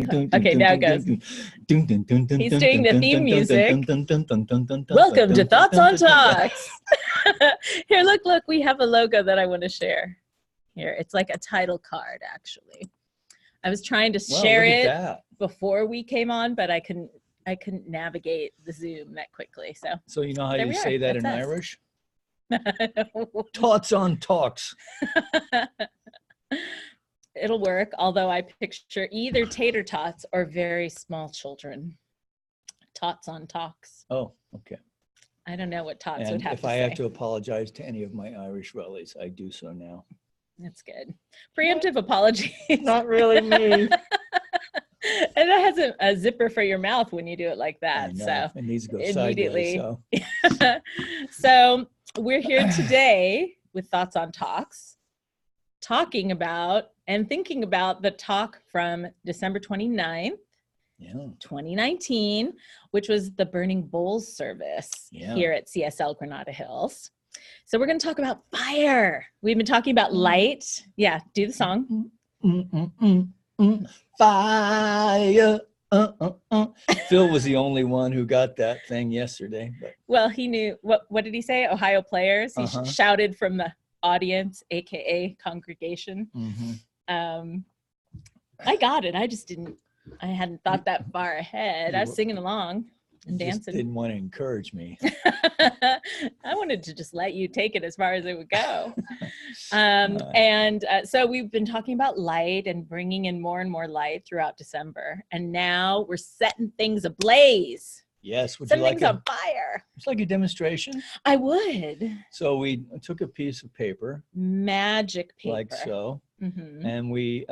Okay, now it goes. He's doing the theme music. Welcome to Thoughts on Talks. Here, look, we have a logo that I want to share. Here, it's like a title card, actually. I was trying to share it before we came on, but I couldn't navigate the Zoom that quickly. So you know how you say that in Irish? Thoughts on Talks. It'll work, although I picture either tater tots or very small children. Tots on Talks. Oh, okay. I don't know what tots would have to say. If I have to apologize to any of my Irish relatives, I do so now. That's good. Preemptive apology. Not really me. And it has a zipper for your mouth when you do it like that. So it needs to go sideways. So we're here today with Thoughts on Talks, talking about and thinking about the talk from December 29th, 2019, which was the Burning Bowls service here at CSL Granada Hills. So we're going to talk about fire. We've been talking about light. Yeah, do the song. Fire. Phil was the only one who got that thing yesterday. But. Well, he knew. What did he say? Ohio players. He shouted from the audience, aka congregation. I got it. I hadn't thought that far ahead. I was singing along and dancing. Didn't want to encourage me. I wanted to just let you take it as far as it would go. So we've been talking about light and bringing in more and more light throughout December. And now we're setting things ablaze. Yes. Would Set you like things on fire. It's like a demonstration. I would. So we took a piece of paper. Magic paper. Like so. And we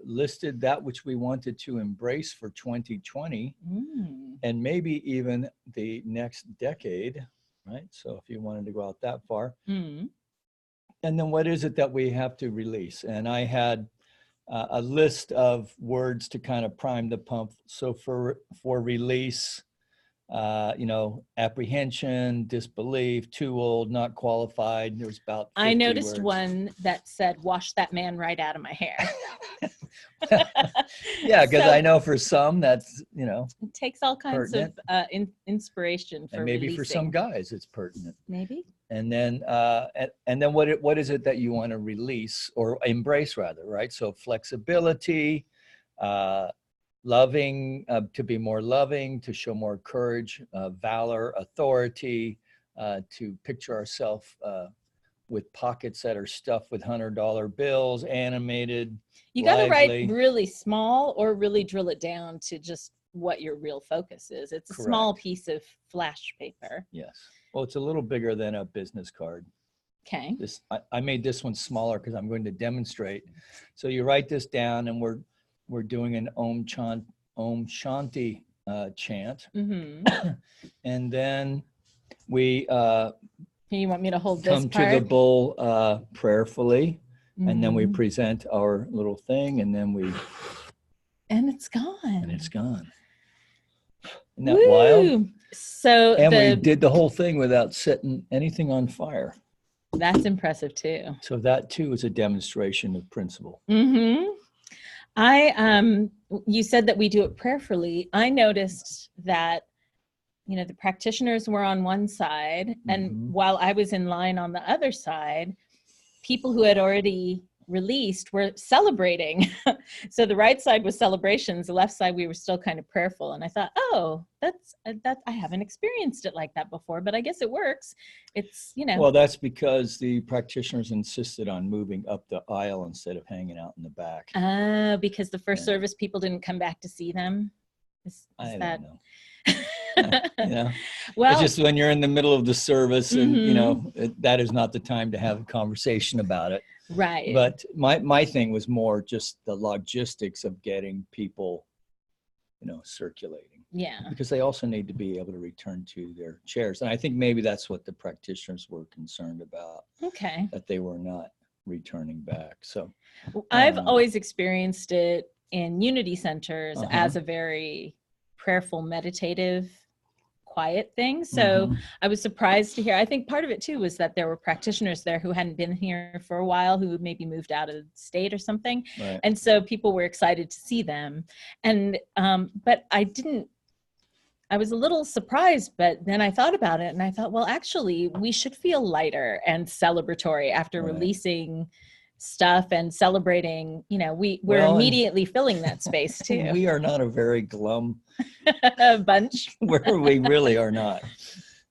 listed that which we wanted to embrace for 2020 and maybe even the next decade, right? So if you wanted to go out that far. And then what is it that we have to release? And I had a list of words to kind of prime the pump. So for release, apprehension, disbelief, too old, not qualified. There's about 50 I noticed words. One that said, wash that man right out of my hair. Yeah, because I know for some that's, it takes all kinds pertinent. of inspiration for and maybe releasing. For some guys it's pertinent. Maybe. And then what is it that you want to release or embrace rather, right? So flexibility, loving, to be more loving, to show more courage, valor, authority, to picture ourselves with pockets that are stuffed with $100 bills, animated. You got to write really small or really drill it down to just what your real focus is. It's a small piece of flash paper. Yes. Well, it's a little bigger than a business card. Okay. I made this one smaller because I'm going to demonstrate. So you write this down, and we're doing an Om Shanti chant. And then we you want me to hold this come to the bowl prayerfully, and then we present our little thing, and then and it's gone. Isn't that wild? So we did the whole thing without setting anything on fire. That's impressive too. So that too is a demonstration of principle. You said that we do it prayerfully. I noticed that, the practitioners were on one side, and while I was in line on the other side, people who had already released were celebrating. So the right side was celebrations, the left side we were still kind of prayerful. And I thought, that's I haven't experienced it like that before, but I guess it works. It's Well, that's because the practitioners insisted on moving up the aisle instead of hanging out in the back. Because the first service people didn't come back to see them. I don't know. Well, it's just when you're in the middle of the service and that is not the time to have a conversation about it. Right. But my thing was more just the logistics of getting people, circulating. Yeah. Because they also need to be able to return to their chairs. And I think maybe that's what the practitioners were concerned about. Okay. That they were not returning back. So I've always experienced it in unity centers as a very prayerful, meditative quiet thing. So I was surprised to hear, I think part of it too was that there were practitioners there who hadn't been here for a while, who maybe moved out of the state or something. Right. And so people were excited to see them. And, but I was a little surprised, but then I thought about it and I thought, well, actually we should feel lighter and celebratory after releasing stuff and celebrating, we're immediately filling that space too. We are not a very glum bunch. We really are not.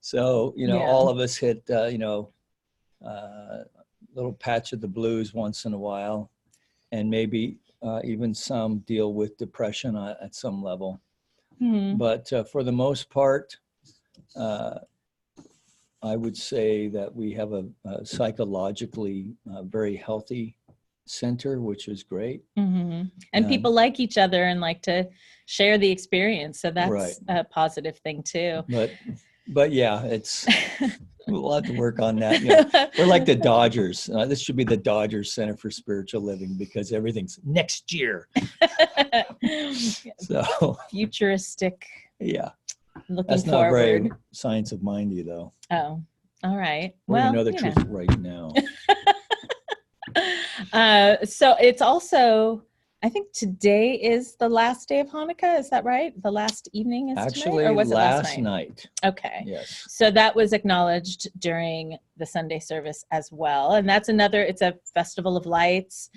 So, all of us hit, little patch of the blues once in a while, and maybe even some deal with depression at some level. But for the most part, I would say that we have a psychologically very healthy center, which is great. And people like each other and like to share the experience. So that's a positive thing too. But yeah, it's we'll have to work on that. We're like the Dodgers. This should be the Dodgers Center for Spiritual Living, because everything's next year. So futuristic. Yeah. Looking That's not forward. very science of mindy, though. Oh, all right. We're going to know the truth right now. So it's also, I think today is the last day of Hanukkah. Is that right? The last evening is actually tonight, or was it last night? Okay. Yes. So that was acknowledged during the Sunday service as well. And that's it's a festival of lights,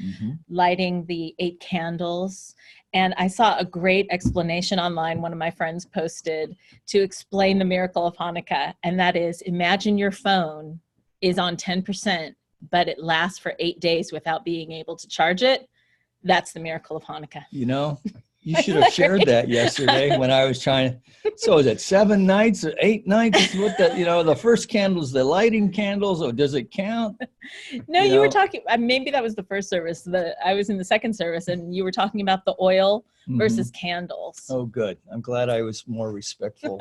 lighting the 8 candles. And I saw a great explanation online. One of my friends posted to explain the miracle of Hanukkah. And that is, imagine your phone is on 10%, but it lasts for 8 days without being able to charge it. That's the miracle of Hanukkah. You should have shared that yesterday when I was trying. So is it 7 nights or 8 nights? What the first candle's the lighting candles, or does it count? No, you were talking, maybe that was the first service. I was in the second service, and you were talking about the oil versus candles. Oh, good. I'm glad I was more respectful.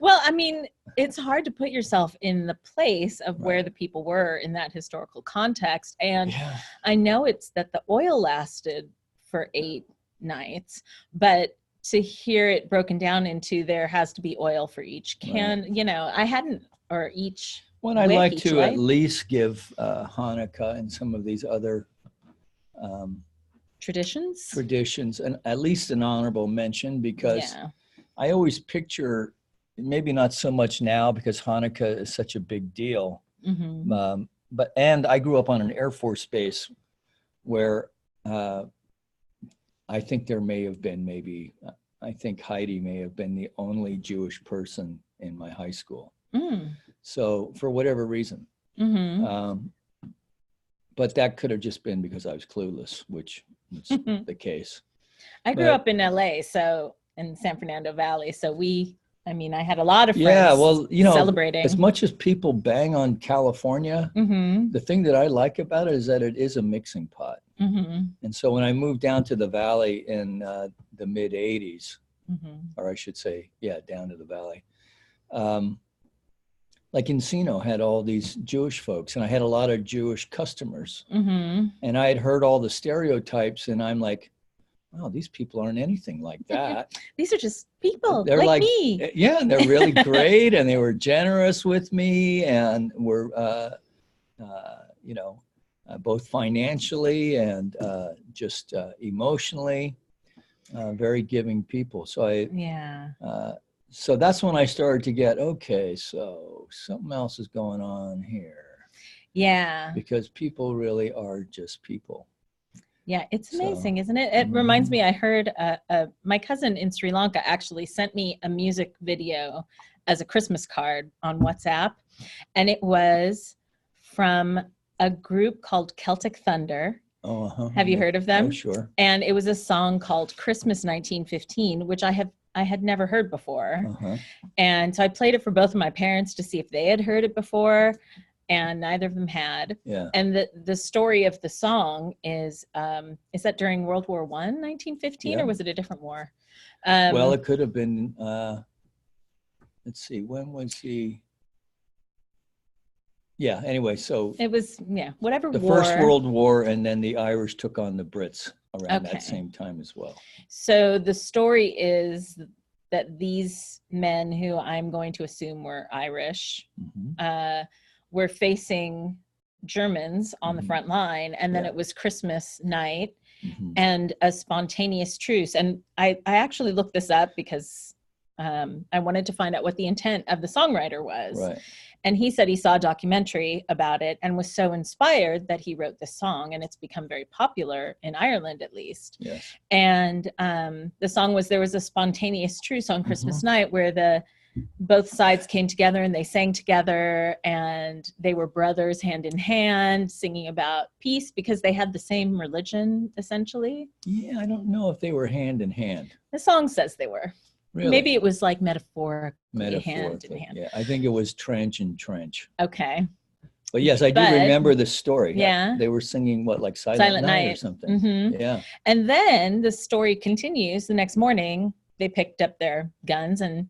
Well, I mean, it's hard to put yourself in the place of where the people were in that historical context. And I know it's that the oil lasted for 8 nights, but to hear it broken down into there has to be oil for each can, I hadn't, or each. Well, I'd like to at least give Hanukkah and some of these other traditions and at least an honorable mention, because I always picture, maybe not so much now because Hanukkah is such a big deal, and I grew up on an Air Force base where I think there may have been I think Heidi may have been the only Jewish person in my high school. So for whatever reason. But that could have just been because I was clueless, which is the case. I grew up in LA, so in San Fernando Valley. So I had a lot of friends celebrating. As much as people bang on California, the thing that I like about it is that it is a mixing pot. And so when I moved down to the valley in the mid 80s, or I should say, down to the valley, like Encino had all these Jewish folks, and I had a lot of Jewish customers, and I had heard all the stereotypes, and I'm like, wow, these people aren't anything like that. These are just people. They're like me. Yeah, and they're really great, and they were generous with me, and were both financially and just emotionally very giving people. So so that's when I started to get, okay, so something else is going on here. Yeah. Because people really are just people. Yeah, it's amazing, isn't it? It reminds me, I heard my cousin in Sri Lanka actually sent me a music video as a Christmas card on WhatsApp. And it was from a group called Celtic Thunder. Have you heard of them? Oh, sure. And it was a song called Christmas 1915, which I had never heard before. And so I played it for both of my parents to see if they had heard it before, and neither of them had. And the story of the song is that during World War I, 1915, or was it a different war? Well, it could have been, let's see, when was he? Yeah, anyway, so it was, whatever the war. First World War, and then the Irish took on the Brits around that same time as well. So the story is that these men, who I'm going to assume were Irish, were facing Germans on the front line, and then it was Christmas night and a spontaneous truce. And I actually looked this up because I wanted to find out what the intent of the songwriter was. Right. And he said he saw a documentary about it and was so inspired that he wrote this song, and it's become very popular in Ireland, at least. Yes. And the song was, there was a spontaneous truce on Christmas night where both sides came together and they sang together, and they were brothers hand in hand singing about peace because they had the same religion, essentially. Yeah, I don't know if they were hand in hand. The song says they were. Really? Maybe it was like metaphorically hand in hand. Yeah, I think it was trench and trench. Okay. But yes, I do remember the story. Yeah. They were singing what, like Silent Night or something. Yeah. And then the story continues. The next morning, they picked up their guns and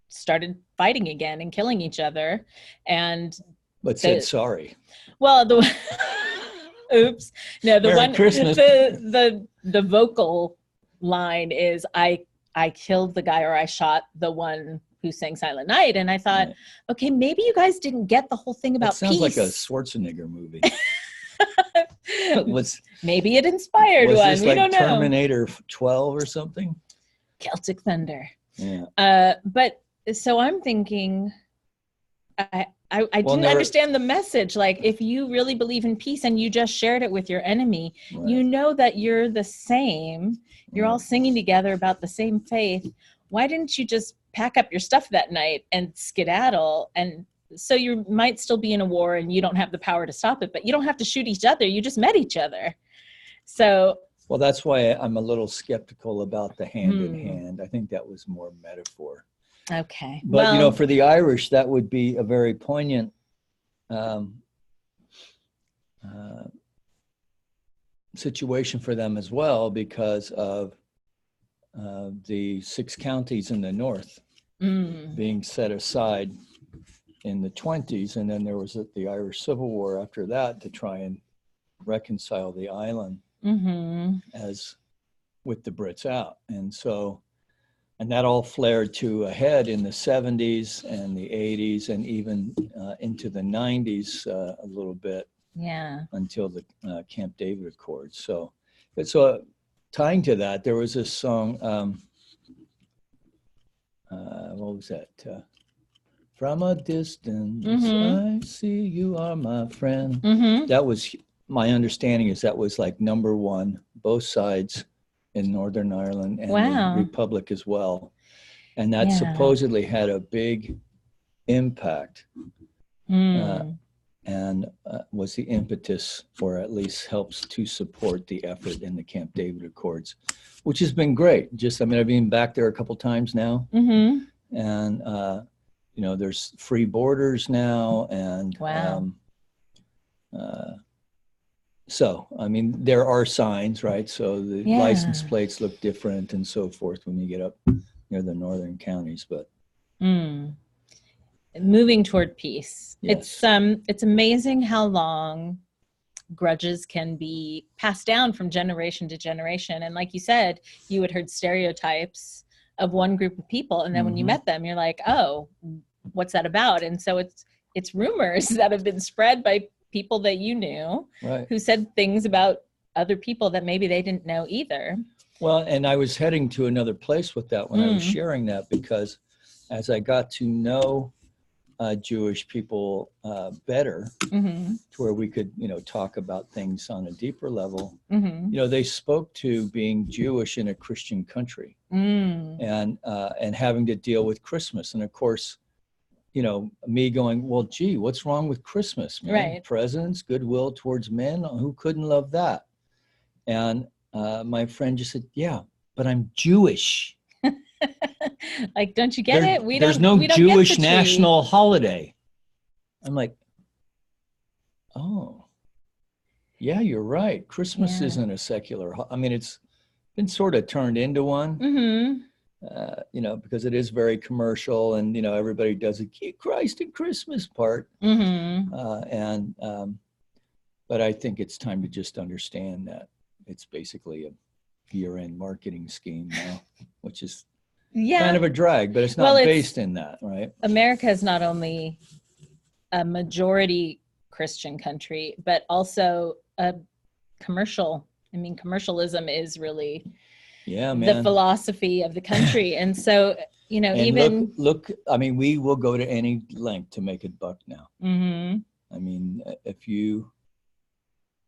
started fighting again and killing each other. But said sorry. Well, oops. No, the Merry Christmas. the vocal line is, I killed the guy, or I shot the one who sang Silent Night. And I thought, okay, maybe you guys didn't get the whole thing about peace. Sounds like a Schwarzenegger movie. Maybe it inspired one. This we like don't know. Terminator 12 or something? Celtic Thunder. Yeah. But so I'm thinking, I didn't understand the message. Like, if you really believe in peace and you just shared it with your enemy, you know that you're the same. You're all singing together about the same faith. Why didn't you just pack up your stuff that night and skedaddle? And so you might still be in a war and you don't have the power to stop it, but you don't have to shoot each other. You just met each other. So. Well, that's why I'm a little skeptical about the hand in hand. I think that was more metaphor. Okay. But, you know, for the Irish, that would be a very poignant situation for them as well, because of the 6 counties in the north being set aside in the 20s. And then there was the Irish Civil War after that to try and reconcile the island as with the Brits out. And so, and that all flared to a head in the 70s and the 80s and even into the 90s a little bit. Yeah. Until the Camp David Accords. So tying to that, there was this song, what was that? From a distance, I see you are my friend. That was, my understanding is that was like #1, both sides in Northern Ireland and the Republic as well. And that supposedly had a big impact. And was the impetus, or at least helps to support the effort in the Camp David Accords, which has been great. I mean, I've been back there a couple times now, and you know, there's free borders now, and so I mean, there are signs, right? So the license plates look different and so forth when you get up near the northern counties, but. Moving toward peace. Yes. It's amazing how long grudges can be passed down from generation to generation. And like you said, you had heard stereotypes of one group of people, and then when you met them, you're like, oh, what's that about? And so it's rumors that have been spread by people that you knew, who said things about other people that maybe they didn't know either. Well, and I was heading to another place with that when I was sharing that, because as I got to know Jewish people better, to where we could, you know, talk about things on a deeper level. You know, they spoke to being Jewish in a Christian country, and having to deal with Christmas. And of course, you know, me going, well, gee, what's wrong with Christmas, man? Presents, goodwill towards men. Who couldn't love that? And my friend just said, yeah, but I'm Jewish. Like, don't you get it? There's no Jewish national holiday. I'm like, oh, yeah, you're right. Christmas isn't a secular. I mean, it's been sort of turned into one, you know, because it is very commercial, and you know, everybody does a Christ and Christmas part, but I think it's time to just understand that it's basically a year-end marketing scheme now, which is kind of a drag, but it's not based in that, right? America is not only a majority Christian country, but also a commercialism is really the philosophy of the country. And so, and even look, I mean, we will go to any length to make a buck now. Mm-hmm. I mean,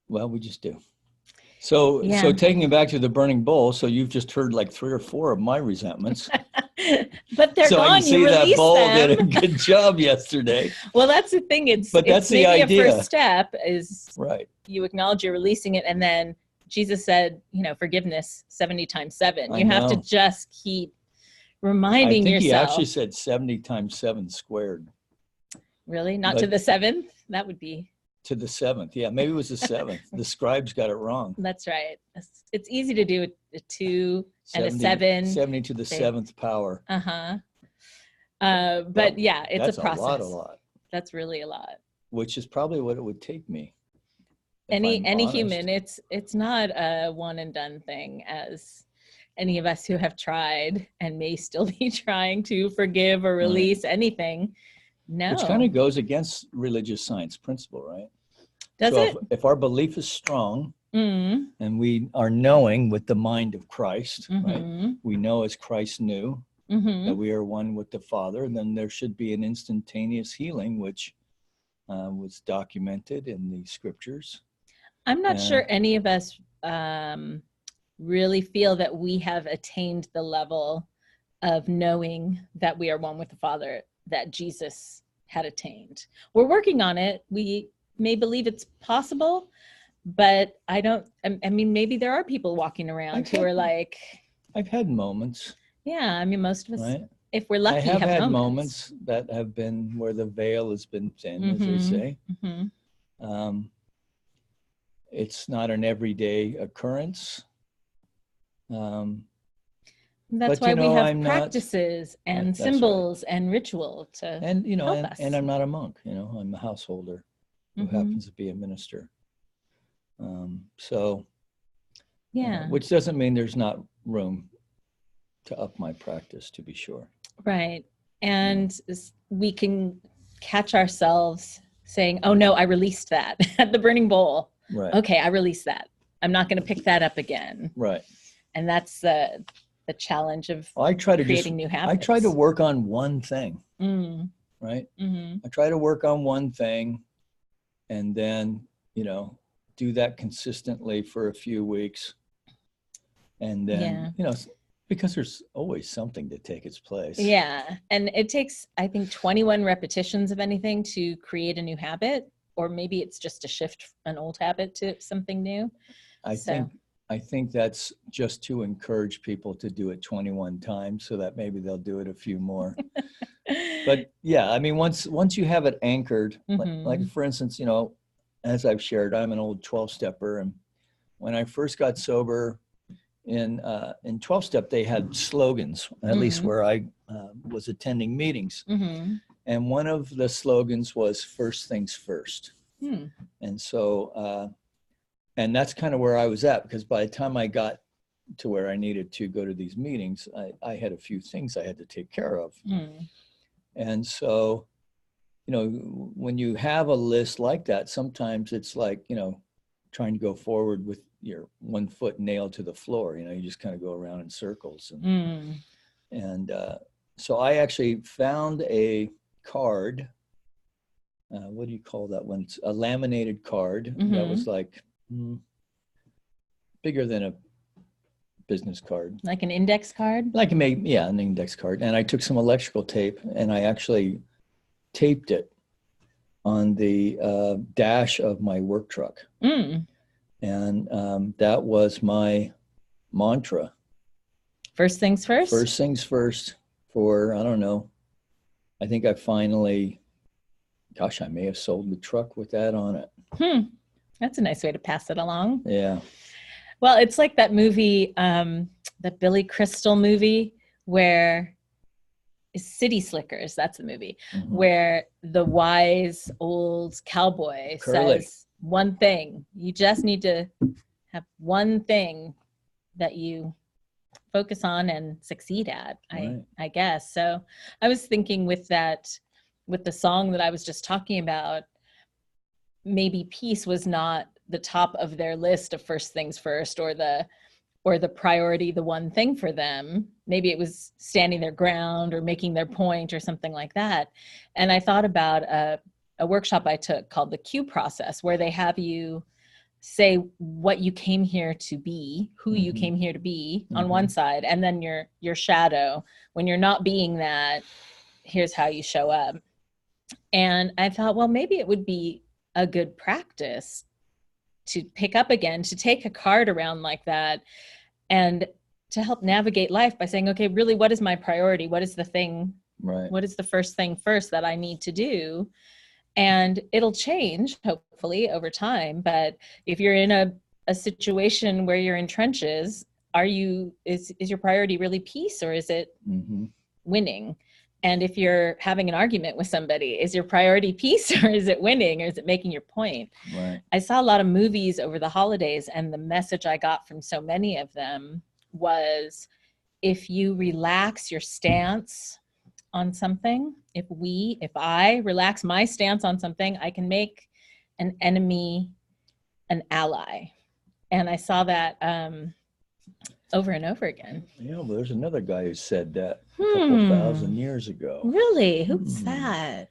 we just do. So taking it back to the burning bowl, so you've just heard like 3 or 4 of my resentments. But they're gone. I can see that bowl did a good job yesterday. Well, that's the thing. That's the idea. A first step is you acknowledge you're releasing it, and then Jesus said, forgiveness 70 times 7. You have to just keep reminding yourself. He actually said 70 times 7 squared. Really? Not to the 7th? That would be. To the 7th. Yeah, maybe it was the 7th. The scribes got it wrong. That's right. It's easy to do a 2 and a 7. 70 to the 7th power. Uh-huh. But yeah, it's a process. That's a lot. That's really a lot. Which is probably what it would take me. Any human, it's not a one and done thing, as any of us who have tried and may still be trying to forgive or release anything. No. Which kind of goes against religious science principle, right? Does it? If our belief is strong mm-hmm. and we are knowing with the mind of Christ, mm-hmm. right? We know as Christ knew mm-hmm. that we are one with the Father, then there should be an instantaneous healing, which was documented in the scriptures. I'm not sure any of us really feel that we have attained the level of knowing that we are one with the Father that Jesus had attained. We're working on it. We may believe it's possible, but I mean, maybe there are people walking around who are like... I've had moments. Yeah, I mean, most of us, right? If we're lucky, have had moments that have been where the veil has been thin, mm-hmm. as they say. Mm-hmm. It's not an everyday occurrence. That's why we have practices and symbols and ritual to help us. And I'm not a monk, I'm a householder who mm-hmm. happens to be a minister. Yeah. Which doesn't mean there's not room to up my practice, to be sure. Right. And we can catch ourselves saying, oh no, I released that at the burning bowl. Right. Okay, I released that. I'm not going to pick that up again. Right. And that's the challenge of creating new habits. I try to work on one thing, right? Mm-hmm. I try to work on one thing and then, do that consistently for a few weeks. And then, because there's always something to take its place. Yeah. And it takes, I think, 21 repetitions of anything to create a new habit, or maybe it's just to shift an old habit to something new. I think that's just to encourage people to do it 21 times so that maybe they'll do it a few more. But yeah, I mean, once you have it anchored, mm-hmm. like for instance, as I've shared, I'm an old 12-stepper. And when I first got sober in 12-step, they had slogans, at mm-hmm. least where I was attending meetings. Mm-hmm. And one of the slogans was first things first. And so, and that's kind of where I was at, because by the time I got to where I needed to go to these meetings, I had a few things I had to take care of. And so, when you have a list like that, sometimes it's like, trying to go forward with your one foot nailed to the floor, you just kind of go around in circles. And so I actually found a card. What do you call that one? It's a laminated card mm-hmm. that was like bigger than a business card. Like an index card? An index card. And I took some electrical tape and I actually taped it on the dash of my work truck. And that was my mantra. First things first? First things first for, I don't know, I think I finally, I may have sold the truck with that on it. That's a nice way to pass it along. Yeah. Well, it's like that movie, the Billy Crystal movie, where City Slickers, that's the movie, mm-hmm. where the wise old cowboy says one thing. You just need to have one thing that you focus on and succeed at, Right. I guess. So I was thinking with the song that I was just talking about, maybe peace was not the top of their list of first things first, or the priority, the one thing for them. Maybe it was standing their ground or making their point or something like that. And I thought about a workshop I took called the Q process, where they have you say what you came here to be, who you came here to be on one side, and then your shadow. When you're not being that, here's how you show up. And I thought, well, maybe it would be a good practice to pick up again, to take a card around like that, and to help navigate life by saying, okay, really, what is my priority? What is the thing? Right. What is the first thing first that I need to do? And it'll change, hopefully, over time. But if you're in a situation where you're in trenches, is your priority really peace, or is it winning? And if you're having an argument with somebody, is your priority peace, or is it winning, or is it making your point? Right. I saw a lot of movies over the holidays, and the message I got from so many of them was, if you relax your stance on something, if I relax my stance on something, I can make an enemy an ally. And I saw that over and over again. Yeah, well, there's another guy who said that a couple thousand years ago. Really? Who's that?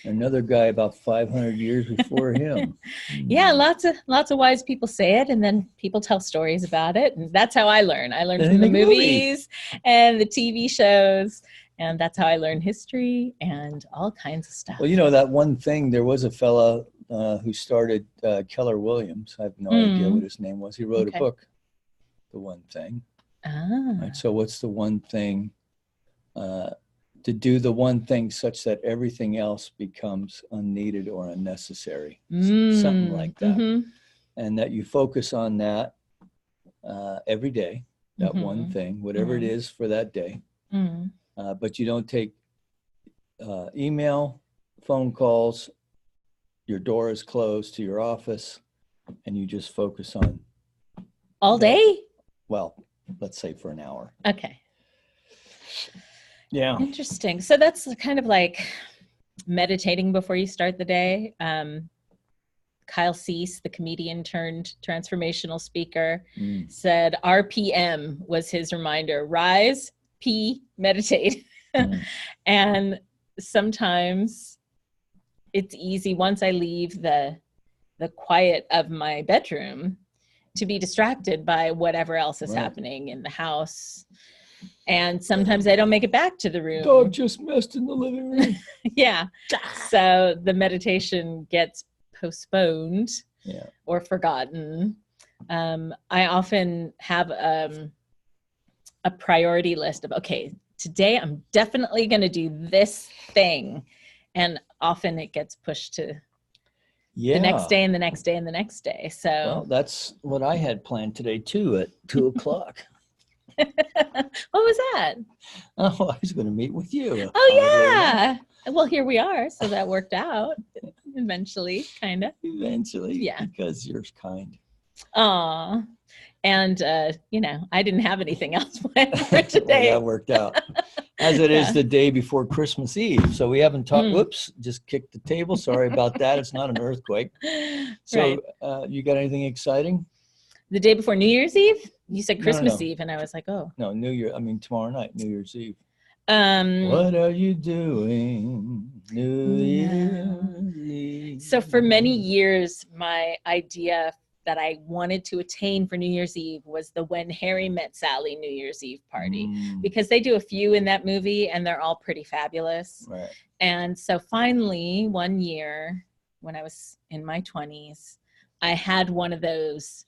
Another guy about 500 years before him. Yeah, lots of wise people say it, and then people tell stories about it, and that's how I learn. I learn from the movies and the TV shows, and that's how I learn history and all kinds of stuff. Well, you know, that one thing, there was a fella who started Keller Williams. I have no idea what his name was. He wrote a book, The One Thing. Right, so what's the one thing? To do the one thing such that everything else becomes unneeded or unnecessary. Something like that. And that you focus on that every day, that one thing, whatever it is for that day. But you don't take email, phone calls, your door is closed to your office, and you just focus on all day? Well, let's say for an hour. Okay. Yeah. Interesting. So that's kind of like meditating before you start the day. Kyle Cease, the comedian turned transformational speaker, said RPM was his reminder. Rise, P, meditate. And sometimes it's easy, once I leave the quiet of my bedroom, to be distracted by whatever else is happening in the house. And sometimes I don't make it back to the room. Dog just messed in the living room. Yeah. So the meditation gets postponed or forgotten. I often have a priority list of, okay, today I'm definitely going to do this thing. And often it gets pushed to the next day and the next day and the next day. So well, that's what I had planned today too at 2:00. What was that? Oh, I was going to meet with you. Oh, yeah. Well, here we are. So that worked out eventually, kind of. Eventually. Yeah. Because you're kind. Aw. And, I didn't have anything else planned for today. Well, that worked out. As it is the day before Christmas Eve. So we haven't talked. Whoops, just kicked the table. Sorry about that. It's not an earthquake. So you got anything exciting? The day before New Year's Eve? You said Christmas Eve, and I was like, oh. No, tomorrow night, New Year's Eve. What are you doing? New Year's Eve. So for many years, my idea that I wanted to attain for New Year's Eve was the When Harry Met Sally New Year's Eve party, because they do a few in that movie and they're all pretty fabulous. Right. And so finally, one year when I was in my 20s, I had one of those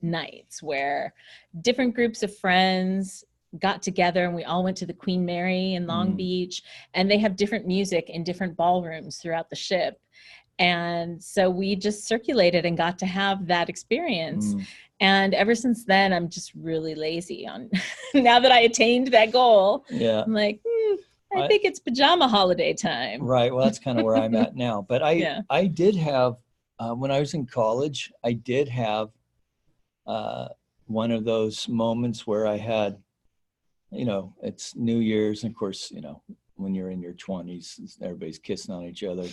nights where different groups of friends got together and we all went to the Queen Mary in Long Beach, and they have different music in different ballrooms throughout the ship. And so we just circulated and got to have that experience. And ever since then, I'm just really lazy on now that I attained that goal. Yeah. I'm like, I think it's pajama holiday time. Right. Well, that's kind of where I'm at now. But I did have, when I was in college, I did have one of those moments where I had you know, it's New Year's. And of course, you know, when you're in your 20s, everybody's kissing on each other.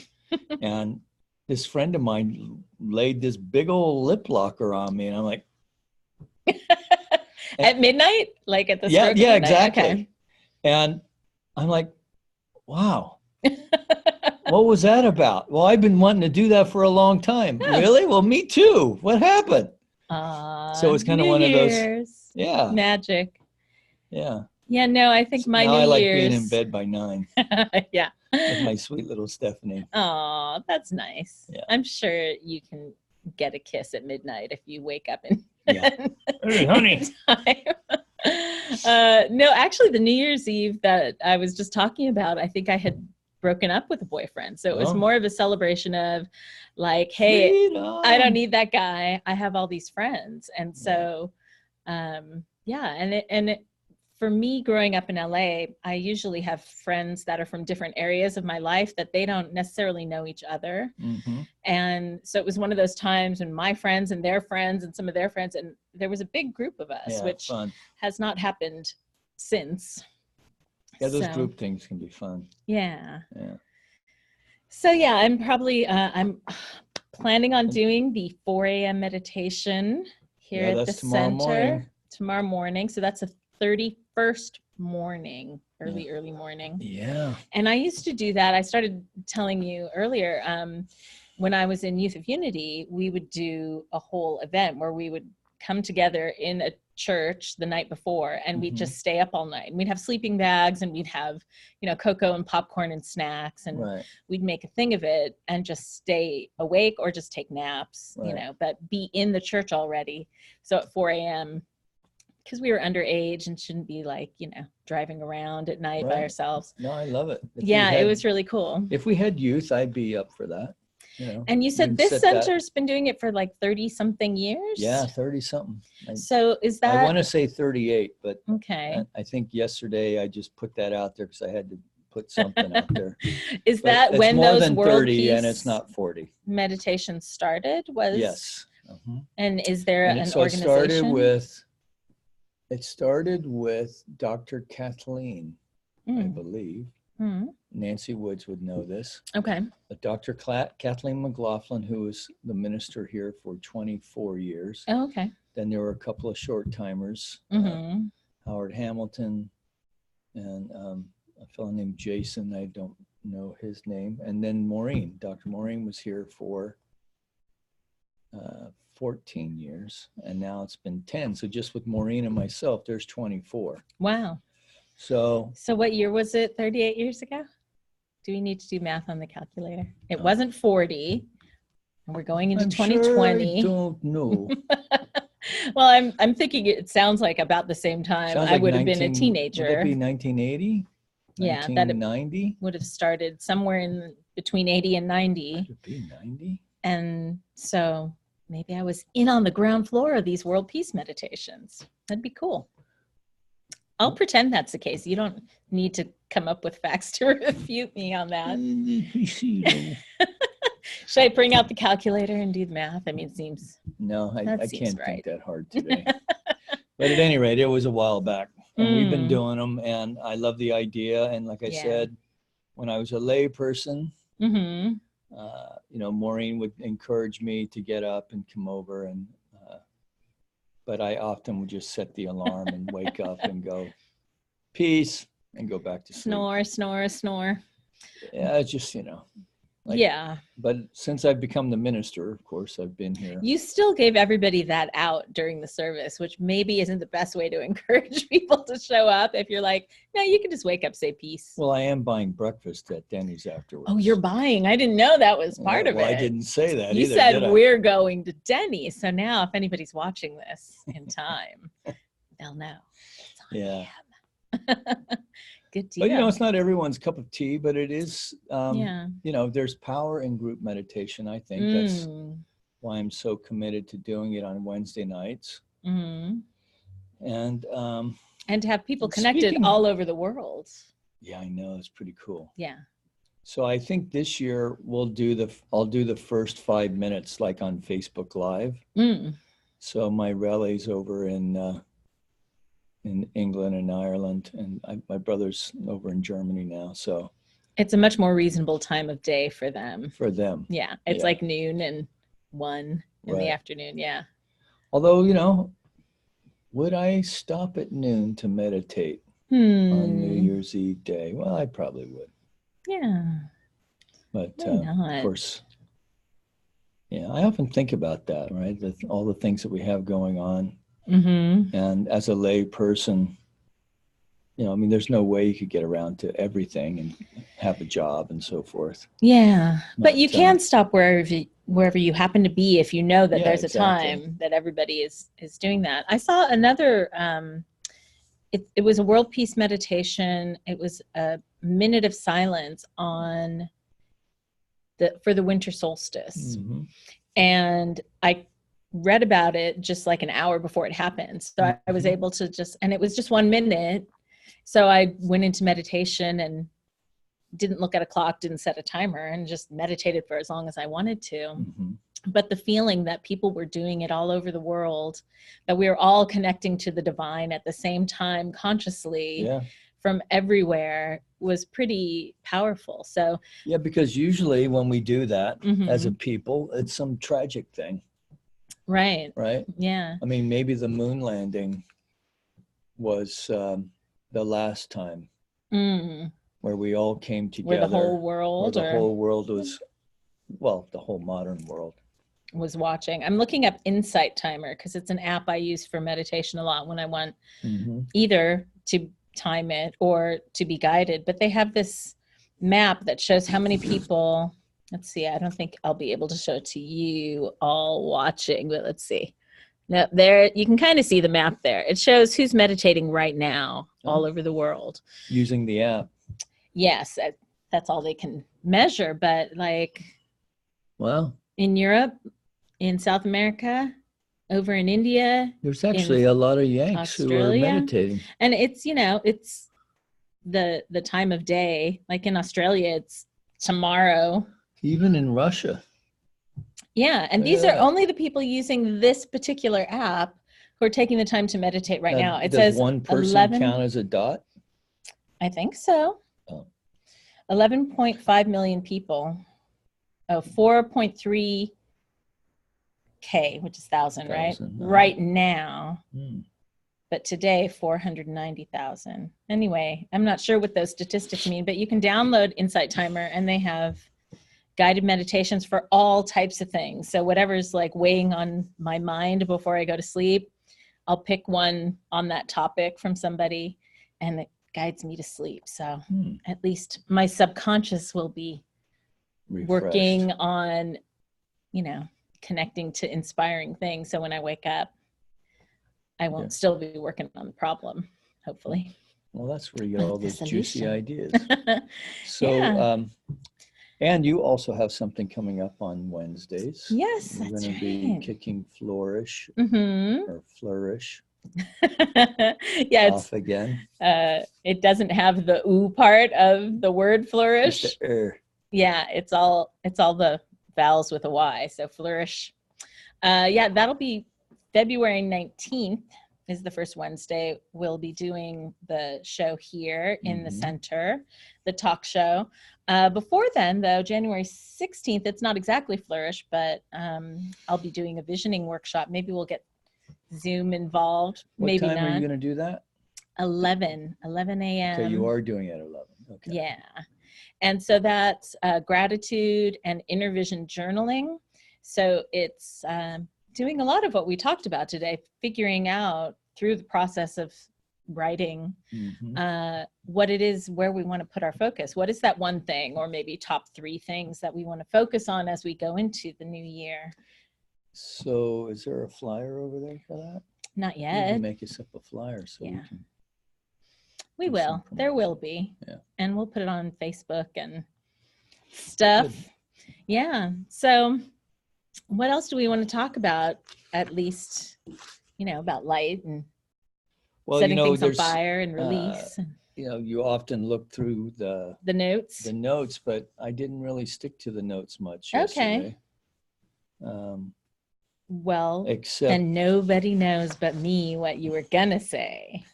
And this friend of mine laid this big old lip locker on me. And I'm like, at midnight, like at the yeah, stroke yeah, of midnight? exactly. Okay. And I'm like, wow, what was that about? Well, I've been wanting to do that for a long time. Oh. Really? Well, me too. What happened? So it's kind of one of those. Yeah. Magic. Yeah. Yeah, no, I think my now New I like Year's. being in bed by 9. Yeah. With my sweet little Stephanie. Oh, that's nice. Yeah. I'm sure you can get a kiss at midnight if you wake up in Hey, honey. No, actually the New Year's Eve that I was just talking about, I think I had broken up with a boyfriend. So it was more of a celebration of like, hey, freedom. I don't need that guy. I have all these friends. And so, for me growing up in LA, I usually have friends that are from different areas of my life that they don't necessarily know each other. Mm-hmm. And so it was one of those times when my friends and their friends and some of their friends, and there was a big group of us, which has not happened since. Yeah, those group things can be fun. Yeah. Yeah. So yeah, I'm probably, I'm planning on doing the 4 a.m. meditation here at the center tomorrow morning. So that's a 31st morning, early morning. Yeah. And I used to do that. I started telling you earlier, when I was in Youth of Unity, we would do a whole event where we would come together in a church the night before and we'd just stay up all night. And we'd have sleeping bags and we'd have, you know, cocoa and popcorn and snacks and we'd make a thing of it and just stay awake or just take naps, you know, but be in the church already. So at 4 a.m., because we were underage and shouldn't be like, you know, driving around at night by ourselves. No, I love it. It was really cool. If we had youth, I'd be up for that. You know, and you said this center's been doing it for like 30 something years? Yeah, 30 something. So is that? I want to say 38, but okay. I think yesterday I just put that out there because I had to put something out there. Is that when those World 30 Peace and it's not 40. Meditation started? Yes. Uh-huh. And is there an organization? It started with Dr. Kathleen, I believe. Nancy Woods would know this. Okay. But Dr. Kathleen McLaughlin, who was the minister here for 24 years. Oh, okay. Then there were a couple of short timers, Howard Hamilton and a fellow named Jason. I don't know his name. And then Maureen. Dr. Maureen was here for 14 years, and now it's been 10. So just with Maureen and myself, there's 24. Wow. So what year was it? 38 years ago? Do we need to do math on the calculator? It wasn't 40, and we're going into 2020. Sure I don't know. Well, I'm thinking it sounds like about the same time. I would have been a teenager. Would it be 1980? Yeah, 1990? Would have started somewhere in between 80 and 90. Could it be 90? And so maybe I was in on the ground floor of these world peace meditations. That'd be cool. I'll pretend that's the case. You don't need to come up with facts to refute me on that. Should I bring out the calculator and do the math? I mean, it seems... No, I can't think that hard today. But at any rate, it was a while back. And we've been doing them, and I love the idea. And like I said, when I was a lay person, you know, Maureen would encourage me to get up and come over, and but I often would just set the alarm and wake up and go, peace, and go back to sleep. Snore, snore, snore. Yeah, it's just, you know. But since I've become the minister, of course, I've been here. You still gave everybody that out during the service, which maybe isn't the best way to encourage people to show up. If you're like, no, you can just wake up, say peace. Well, I am buying breakfast at Denny's afterwards. Oh, you're buying. I didn't know that was part of it. I didn't say that you either. You said we're going to Denny's. So now if anybody's watching this in time, they'll know. It's on him. Good deal. But, you know, it's not everyone's cup of tea, but it is, you know, there's power in group meditation. I think that's why I'm so committed to doing it on Wednesday nights. And to have people connected all over the world. Yeah, I know. It's pretty cool. Yeah. So I think this year I'll do the first 5 minutes like on Facebook Live. So my rally's over in in England and Ireland, and my brother's over in Germany now. So it's a much more reasonable time of day for them. For them. Yeah. It's like noon and 1 in the afternoon. Yeah. Although, would I stop at noon to meditate on New Year's Eve day? Well, I probably would. Yeah. But of course, I often think about that, right? All the things that we have going on. Mm-hmm. And as a lay person, there's no way you could get around to everything and have a job and so forth. Yeah. But you can stop wherever you happen to be if you know that there's a time that everybody is doing that. I saw another, it was a world peace meditation. It was a minute of silence for the winter solstice. Mm-hmm. And I read about it just like an hour before it happened. So I was able to and it was just 1 minute. So I went into meditation and didn't look at a clock, didn't set a timer, and just meditated for as long as I wanted to. Mm-hmm. But the feeling that people were doing it all over the world, that we were all connecting to the divine at the same time consciously from everywhere, was pretty powerful. So because usually when we do that as a people, it's some tragic thing. Right. Yeah. I mean, maybe the moon landing was the last time where we all came together. Where the whole world. Where the whole world was, the whole modern world was watching. I'm looking up Insight Timer because it's an app I use for meditation a lot when I want either to time it or to be guided. But they have this map that shows how many people. Let's see. I don't think I'll be able to show it to you all watching, but let's see. Now there, you can kind of see the map there. It shows who's meditating right now all over the world. Using the app. Yes, that's all they can measure. But in Europe, in South America, over in India. There's actually a lot of Yanks Australia, who are meditating. And it's, it's the time of day. Like in Australia, it's tomorrow. Even in Russia. Yeah. And these are only the people using this particular app who are taking the time to meditate right now. It says one person count as a dot? I think so. 11.5 million people. 4.3K, which is 1,000, right? Right now. But today, 490,000. Anyway, I'm not sure what those statistics mean, but you can download Insight Timer and they have guided meditations for all types of things. So whatever's like weighing on my mind before I go to sleep, I'll pick one on that topic from somebody and it guides me to sleep. So at least my subconscious will be working on, connecting to inspiring things. So when I wake up, I won't still be working on the problem, hopefully. Well, that's where you get all those juicy ideas. So, and you also have something coming up on Wednesdays. Yes, You're going to be kicking flourish or flourish. Off again. It doesn't have the ooh part of the word flourish. Just the Yeah, it's all the vowels with a Y. So flourish. That'll be February 19th is the first Wednesday. We'll be doing the show here in the center, the talk show. Before then, though, January 16th, it's not exactly flourish, but I'll be doing a visioning workshop. Maybe we'll get Zoom involved. Maybe not. What time are you going to do that? 11 a.m. So you are doing it at 11. Okay. Yeah. And so that's gratitude and inner vision journaling. So it's doing a lot of what we talked about today, figuring out through the process of writing what it is, where we want to put our focus. What is that one thing or maybe top 3 things that we want to focus on as we go into the new year? So is there a flyer over there for that? Not yet. You can make us up a flyer so we will. There will be. Yeah. And we'll put it on Facebook and stuff. Good. Yeah. So what else do we want to talk about? At least, about light and setting things on fire and release. You often look through the notes, but I didn't really stick to the notes much yesterday. Well, except, and nobody knows but me what you were gonna say.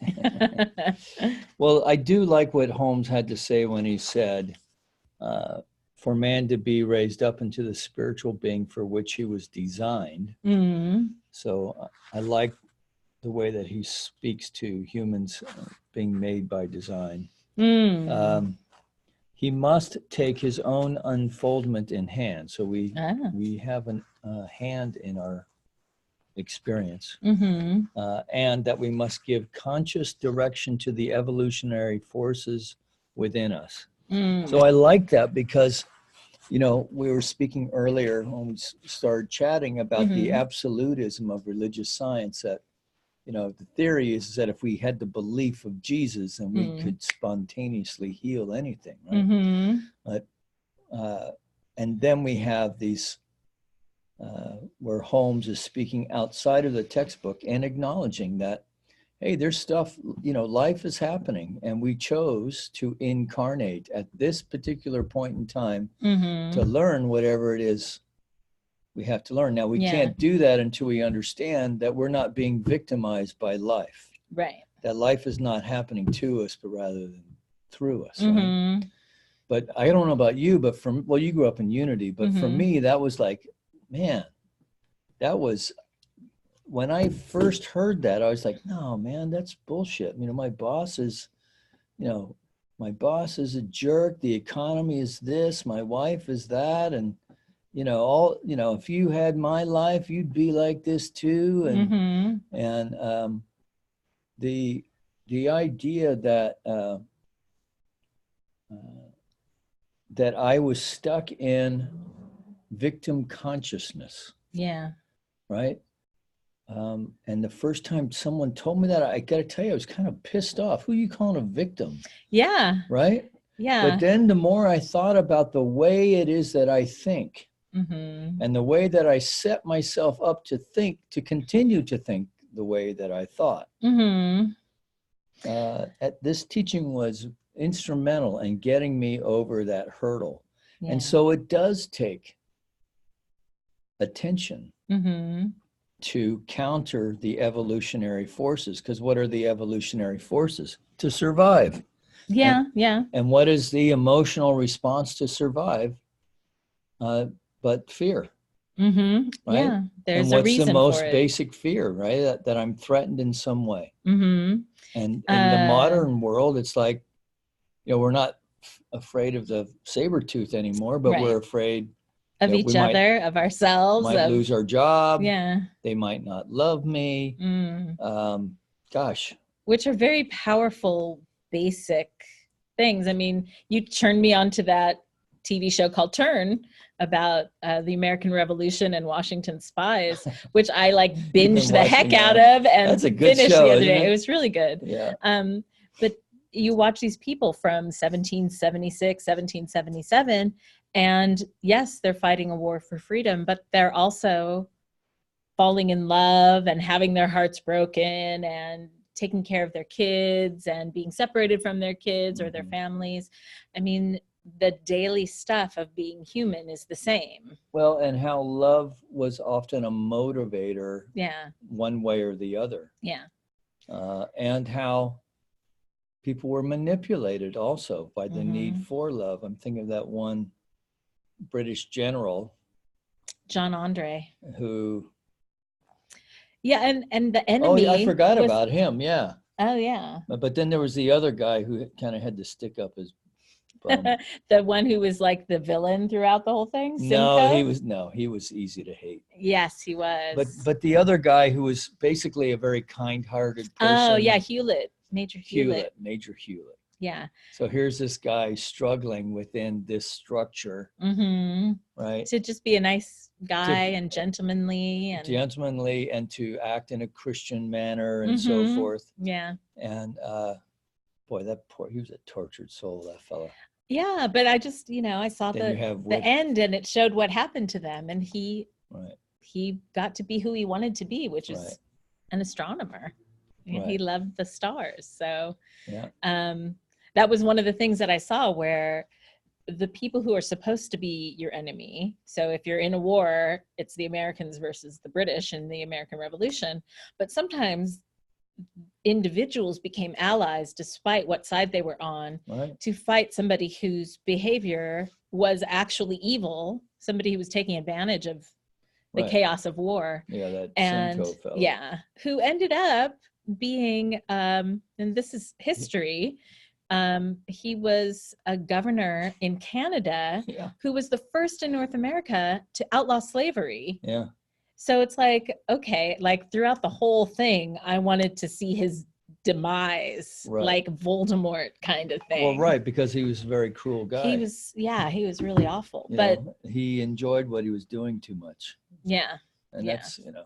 well, I do like what Holmes had to say when he said, for man to be raised up into the spiritual being for which he was designed. So I like the way that he speaks to humans being made by design. He must take his own unfoldment in hand. So we have a hand in our experience, and that we must give conscious direction to the evolutionary forces within us. So I like that because, you know, we were speaking earlier when we started chatting about the absolutism of religious science, that, you know, the theory is that if we had the belief of Jesus, then we could spontaneously heal anything, right? But, and then we have these, where Holmes is speaking outside of the textbook and acknowledging that, hey, there's stuff, you know, life is happening, and we chose to incarnate at this particular point in time to learn whatever it is we have to learn. Now, we can't do that until we understand that we're not being victimized by life. Right. That life is not happening to us, but rather than through us. Right? But I don't know about you, but well, you grew up in Unity, but for me, that was like, man, that was, when I first heard that, I was like, no, man, that's bullshit. You know, my boss is a jerk. The economy is this, my wife is that. And, you know, if you had my life, you'd be like this too. And, the idea that, that I was stuck in victim consciousness. Yeah. Right. And the first time someone told me that, I got to tell you, I was kind of pissed off. Who are you calling a victim? Yeah. Right. Yeah. But then the more I thought about the way it is that I think, and the way that I set myself up to think, to continue to think the way that I thought, this teaching was instrumental in getting me over that hurdle. Yeah. And so it does take attention to counter the evolutionary forces, because what are the evolutionary forces? To survive. Yeah, And what is the emotional response to survive? But fear. Right? Yeah, there's a reason for it. And what's the most basic fear, right? That I'm threatened in some way. And in the modern world, it's like, you know, we're not afraid of the saber tooth anymore, but we're afraid of each other, of ourselves. Might lose our job. Yeah. They might not love me. Gosh. Which are very powerful, basic things. I mean, you turned me on to that TV show called Turn about the American Revolution and Washington spies, which I like binged the heck out of and that's a good finished show, the other day. It was really good. Yeah. But you watch these people from 1776, 1777, and yes, they're fighting a war for freedom, but they're also falling in love and having their hearts broken and taking care of their kids and being separated from their kids or their families. I mean, the daily stuff of being human is the same. Well, and how love was often a motivator, one way or the other. Yeah. And how people were manipulated also by the need for love. I'm thinking of that one British general, John Andre, who, and the enemy. Oh, I forgot about him. Yeah. Oh, yeah. But then there was the other guy who kind of had to stick up his bum. The one who was like the villain throughout the whole thing. Simcoe? He was easy to hate. Yes, he was. But the other guy who was basically a very kind-hearted person. Oh yeah, Hewlett, Major Hewlett. Yeah. So here's this guy struggling within this structure, right? To just be a nice guy and gentlemanly and to act in a Christian manner and so forth. Yeah. And boy, he was a tortured soul, that fellow. Yeah, but I just, I saw the end, and it showed what happened to them, and he got to be who he wanted to be, which is an astronomer. He loved the stars. So that was one of the things that I saw where the people who are supposed to be your enemy. So if you're in a war, it's the Americans versus the British in the American Revolution. But sometimes individuals became allies despite what side they were on, right, to fight somebody whose behavior was actually evil, somebody who was taking advantage of the right. chaos of war. Yeah, that And Simcoe fellow. yeah, who ended up being, and this is history, he was a governor in Canada, Yeah, who was the first in North America to outlaw slavery. yeah. So it's like, okay, like throughout the whole thing, I wanted to see his demise, Right. like Voldemort kind of thing. Well, right, because he was a very cruel guy. He was really awful. You but know, he enjoyed what he was doing too much. yeah. And that's, you know,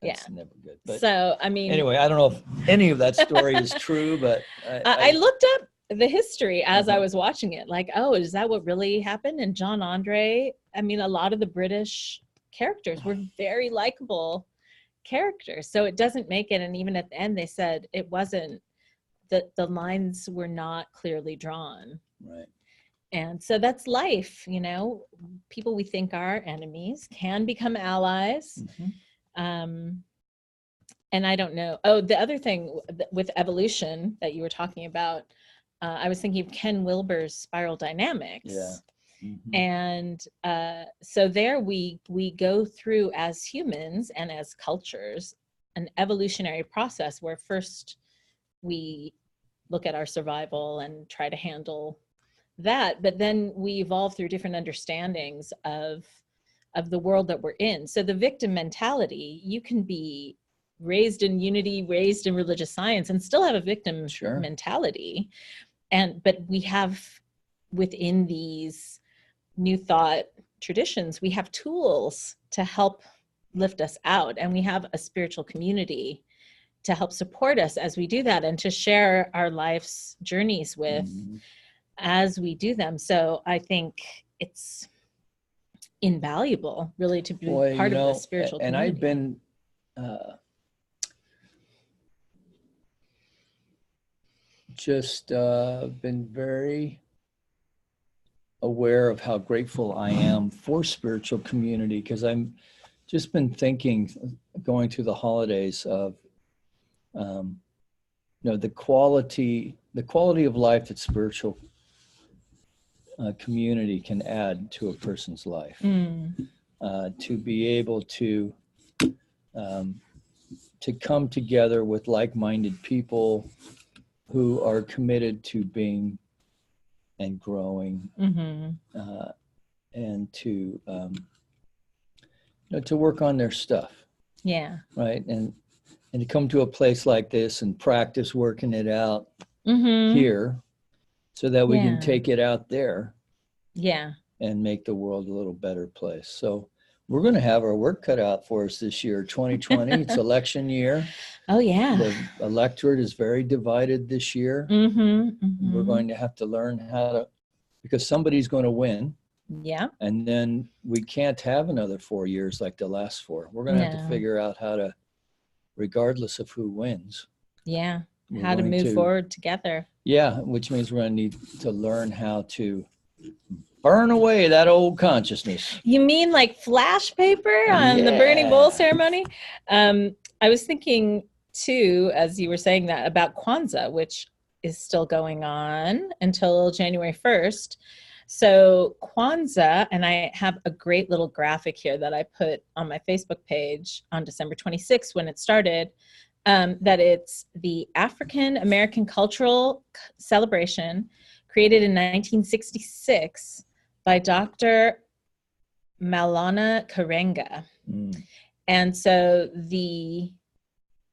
that's never good. But so, I mean, anyway, I don't know if any of that story is true, but I looked up the history as I was watching it, like, oh, is that what really happened? And John Andre, I mean, a lot of the British characters were very likable characters. So it doesn't make it. And even at the end, they said it wasn't, that the lines were not clearly drawn. Right. And so that's life, you know, people we think are enemies can become allies. And I don't know. Oh, the other thing with evolution that you were talking about, I was thinking of Ken Wilber's Spiral Dynamics. Yeah. And so there we go through as humans and as cultures an evolutionary process where first we look at our survival and try to handle that, but then we evolve through different understandings of the world that we're in. So the victim mentality, you can be raised in unity, raised in religious science, and still have a victim mentality. But we have, within these New Thought traditions, we have tools to help lift us out, and we have a spiritual community to help support us as we do that, and to share our life's journeys with as we do them. So I think it's invaluable, really, to be part of the spiritual community. And I've been been very aware of how grateful I am for spiritual community, because I'm just been thinking, going through the holidays, of you know, the quality of life that spiritual community can add to a person's life. To be able to come together with like-minded people who are committed to being and growing, and to you know, to work on their stuff. Yeah. Right. And to come to a place like this and practice working it out here, so that we can take it out there. Yeah. And make the world a little better place. So we're going to have our work cut out for us this year, 2020. It's election year. Oh, yeah. The electorate is very divided this year. We're going to have to learn how to, because somebody's going to win. Yeah. And then we can't have another 4 years like the last 4. We're going to have to figure out how to, regardless of who wins. Yeah. How to move forward together. Yeah. Which means we're going to need to learn how to burn away that old consciousness. You mean like flash paper on the burning bowl ceremony? I was thinking too, as you were saying that, about Kwanzaa, which is still going on until January 1st. So Kwanzaa, and I have a great little graphic here that I put on my Facebook page on December 26th when it started, that it's the African American cultural celebration created in 1966 by Dr. Maulana Karenga. And so the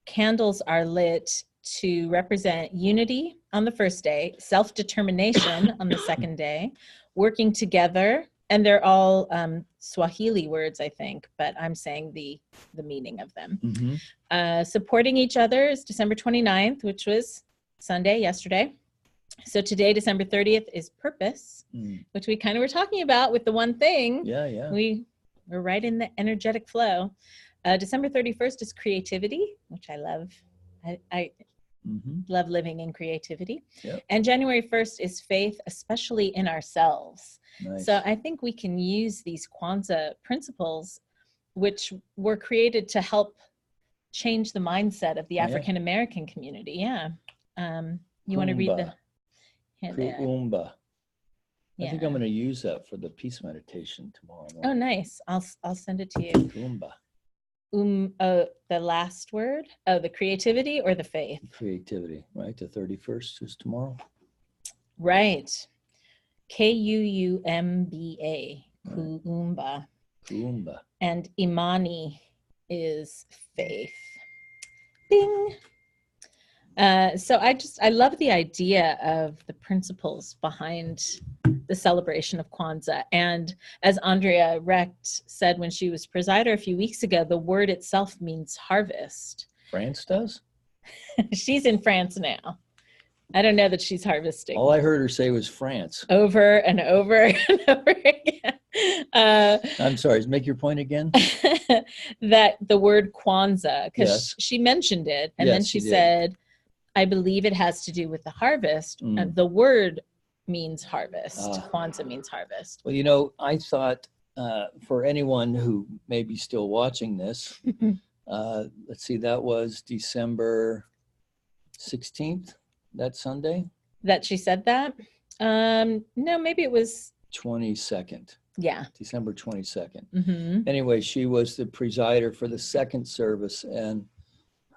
candles are lit to represent unity on the first day, self-determination on the second day, working together, and they're all Swahili words, I think, but I'm saying the meaning of them. Supporting each other is December 29th, which was Sunday, yesterday. So today, December 30th, is purpose, which we kind of were talking about with the one thing. Yeah. We're right in the energetic flow. December 31st is creativity, which I love. love, living, and creativity. Yep. And January 1st is faith, especially in ourselves. Nice. So I think we can use these Kwanzaa principles, which were created to help change the mindset of the African-American community. Yeah. You want to read the... Kuumba. I think I'm going to use that for the peace meditation tomorrow morning. Oh, nice. I'll send it to you. Kuumba. The last word? Oh, the creativity or the faith? Creativity, right? The 31st is tomorrow. Right. Kuumba. Kuumba. Kuumba. And Imani is faith. Bing. So I love the idea of the principles behind the celebration of Kwanzaa. And as Andrea Recht said when she was presider a few weeks ago, the word itself means harvest. France does? She's in France now. I don't know that she's harvesting. All I heard her say was France. Over and over and over again. I'm sorry, make your point again. That the word Kwanzaa, because she mentioned it, and then she said, I believe it has to do with the harvest. And the word means harvest. Kwanzaa means harvest. Well, I thought for anyone who may be still watching this, let's see, that was December 16th, that Sunday? That she said that? No, maybe it was 22nd. Yeah. December 22nd. Anyway, she was the presider for the second service, and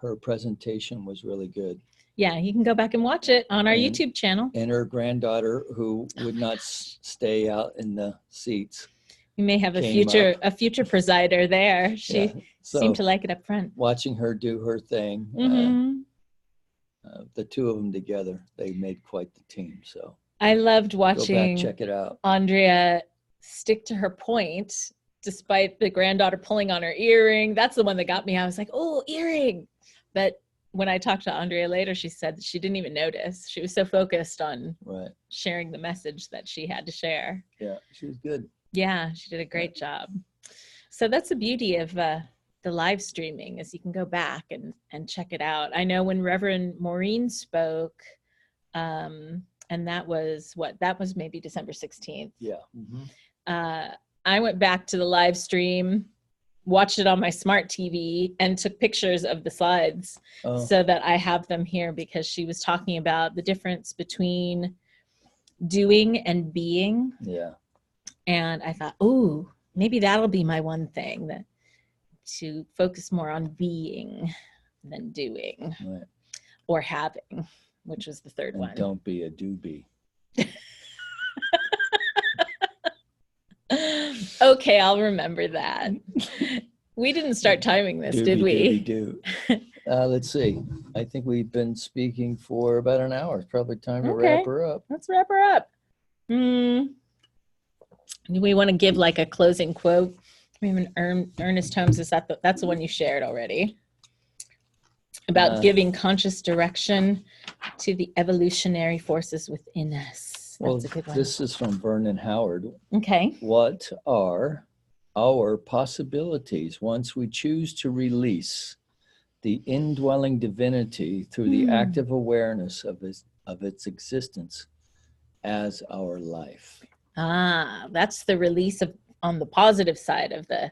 her presentation was really good. Yeah, you can go back and watch it on our YouTube channel. And her granddaughter, who would not stay out in the seats. You may have a future presider there. She seemed to like it up front. Watching her do her thing, the two of them together, they made quite the team. So I loved watching. Go back, check it out. Andrea stick to her point, despite the granddaughter pulling on her earring. That's the one that got me. I was like, oh, earring. But when I talked to Andrea later, she said that she didn't even notice. She was so focused on sharing the message that she had to share. Yeah, she was good. Yeah, she did a great job. So that's the beauty of the live streaming, is you can go back and check it out. I know when Reverend Maureen spoke, and that was maybe December 16th. Yeah. I went back to the live stream, watched it on my smart TV, and took pictures of the slides so that I have them here, because she was talking about the difference between doing and being. Yeah. And I thought, oh, maybe that'll be my one thing, to focus more on being than doing or having, which was the third one. Don't be a doobie. Okay, I'll remember that. We didn't start timing this, did we? Do. Let's see. I think we've been speaking for about an hour. It's probably time to wrap her up. Let's wrap her up. Do we want to give like a closing quote? We have an Ernest Holmes. That's the one you shared already, about giving conscious direction to the evolutionary forces within us. That's a good one. This is from Vernon Howard. Okay. What are our possibilities once we choose to release the indwelling divinity through the active awareness of its existence as our life? That's the release on the positive side of the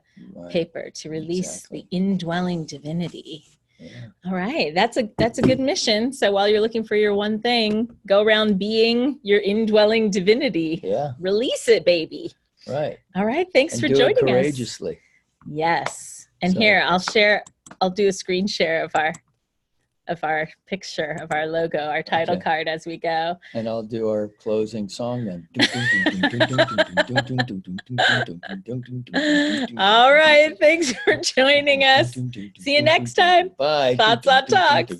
paper, to release the indwelling divinity. Yeah. All right. That's a good mission. So while you're looking for your one thing, go around being your indwelling divinity. Yeah. Release it, baby. Right. All right. Thanks for do joining it courageously. us. Yes. And here, I'll do a screen share of our picture, of our logo, our title card as we go. And I'll do our closing song then. All right. Thanks for joining us. See you next time. Bye. Thoughts on Talks.